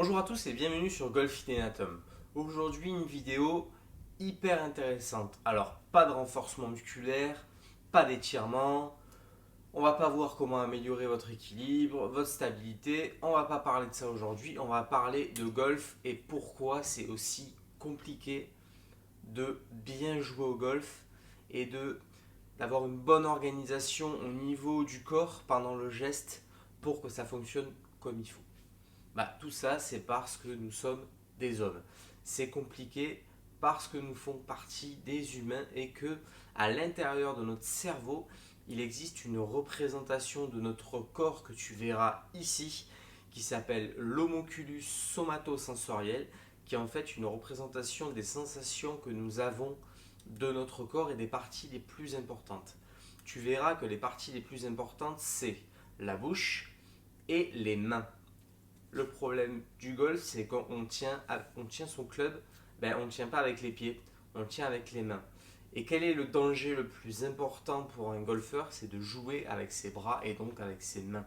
Bonjour à tous et bienvenue sur Golf Idénatum. Aujourd'hui une vidéo hyper intéressante. Alors pas de renforcement musculaire, pas d'étirement, on va pas voir comment améliorer votre équilibre, votre stabilité, on va pas parler de ça aujourd'hui, on va parler de golf et pourquoi c'est aussi compliqué de bien jouer au golf et d'avoir une bonne organisation au niveau du corps pendant le geste pour que ça fonctionne comme il faut. Tout ça, c'est parce que nous sommes des hommes. C'est compliqué parce que nous faisons partie des humains et que à l'intérieur de notre cerveau, il existe une représentation de notre corps que tu verras ici, qui s'appelle l'homunculus somatosensoriel, qui est en fait une représentation des sensations que nous avons de notre corps et des parties les plus importantes. Tu verras que les parties les plus importantes, c'est la bouche et les mains. Le problème du golf, c'est quand on tient son club, on ne tient pas avec les pieds, on tient avec les mains. Et quel est le danger le plus important pour un golfeur? C'est de jouer avec ses bras et donc avec ses mains.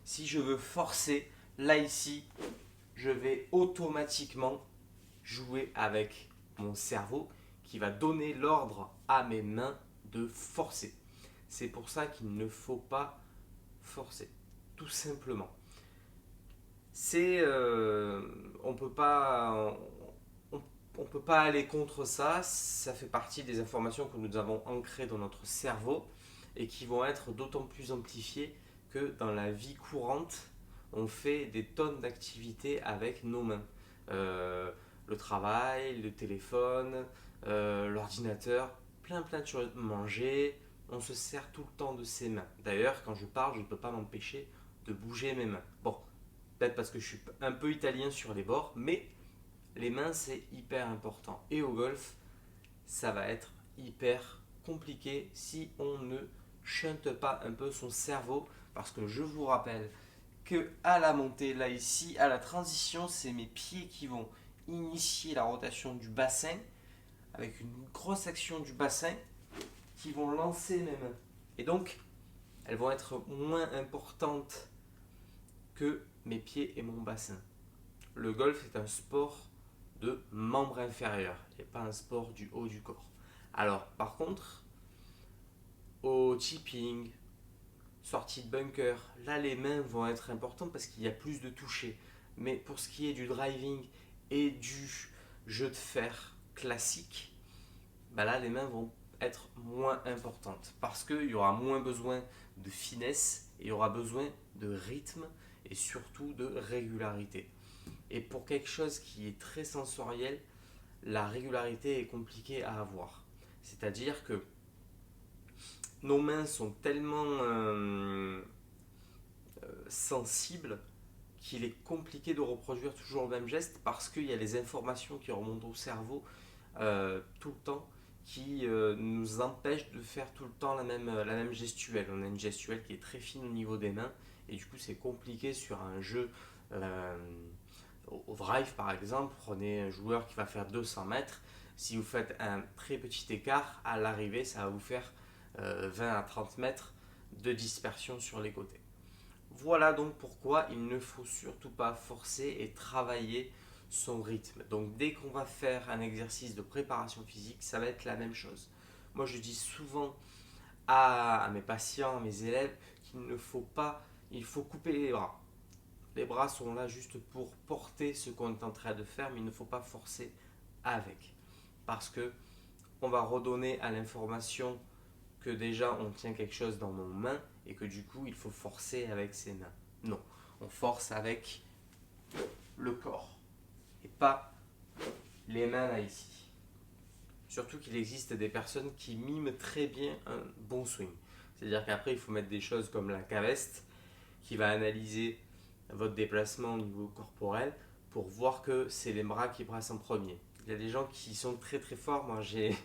Si je veux forcer, là ici, je vais automatiquement jouer avec mon cerveau qui va donner l'ordre à mes mains de forcer. C'est pour ça qu'il ne faut pas forcer, tout simplement. C'est on peut pas on peut pas aller contre ça. Ça fait partie des informations que nous avons ancrées dans notre cerveau et qui vont être d'autant plus amplifiées que dans la vie courante, on fait des tonnes d'activités avec nos mains. Euh, le travail, le téléphone, l'ordinateur, plein de choses. Manger, on se sert tout le temps de ses mains. D'ailleurs, quand je parle, je ne peux pas m'empêcher de bouger mes mains. Bon, peut-être parce que je suis un peu italien sur les bords, mais les mains c'est hyper important. Et au golf, ça va être hyper compliqué si on ne chunte pas un peu son cerveau, parce que je vous rappelle que à la montée, là ici, à la transition, c'est mes pieds qui vont initier la rotation du bassin, avec une grosse action du bassin, qui vont lancer mes mains. Et donc, elles vont être moins importantes que mes pieds et mon bassin. Le golf est un sport de membre inférieur et pas un sport du haut du corps. Alors, par contre, au chipping, sortie de bunker, là les mains vont être importantes parce qu'il y a plus de toucher. Mais pour ce qui est du driving et du jeu de fer classique, là les mains vont être moins importantes parce qu'il y aura moins besoin de finesse et il y aura besoin de rythme et surtout de régularité. Et pour quelque chose qui est très sensoriel, la régularité est compliquée à avoir. C'est-à-dire que nos mains sont tellement sensibles qu'il est compliqué de reproduire toujours le même geste parce qu'il y a les informations qui remontent au cerveau tout le temps qui nous empêchent de faire tout le temps la même gestuelle. On a une gestuelle qui est très fine au niveau des mains et du coup c'est compliqué sur un jeu au drive par exemple. Prenez un joueur qui va faire 200 mètres. Si vous faites un très petit écart, à l'arrivée ça va vous faire 20 à 30 mètres de dispersion sur les côtés. Voilà donc pourquoi il ne faut surtout pas forcer et travailler son rythme. Donc dès qu'on va faire un exercice de préparation physique, ça va être la même chose. Moi je dis souvent à mes patients, à mes élèves, qu'il ne faut pas, il faut couper les bras. Les bras sont là juste pour porter ce qu'on est en train de faire, mais il ne faut pas forcer avec. Parce que on va redonner à l'information que déjà on tient quelque chose dans nos mains et que du coup il faut forcer avec ses mains. Non, on force avec le corps et pas les mains là ici. Surtout qu'il existe des personnes qui miment très bien un bon swing. C'est-à-dire qu'après il faut mettre des choses comme la caveste qui va analyser votre déplacement au niveau corporel pour voir que c'est les bras qui brassent en premier. Il y a des gens qui sont très très forts. Moi j'ai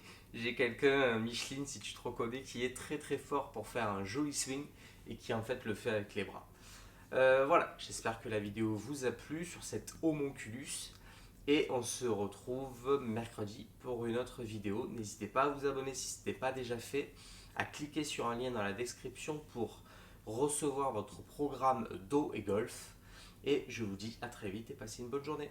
quelqu'un, Micheline si tu te reconnais, qui est très très fort pour faire un joli swing et qui en fait le fait avec les bras. Voilà, j'espère que la vidéo vous a plu sur cet homonculus et on se retrouve mercredi pour une autre vidéo. N'hésitez pas à vous abonner si ce n'est pas déjà fait, à cliquer sur un lien dans la description pour recevoir votre programme d'eau et golf. Et je vous dis à très vite et passez une bonne journée.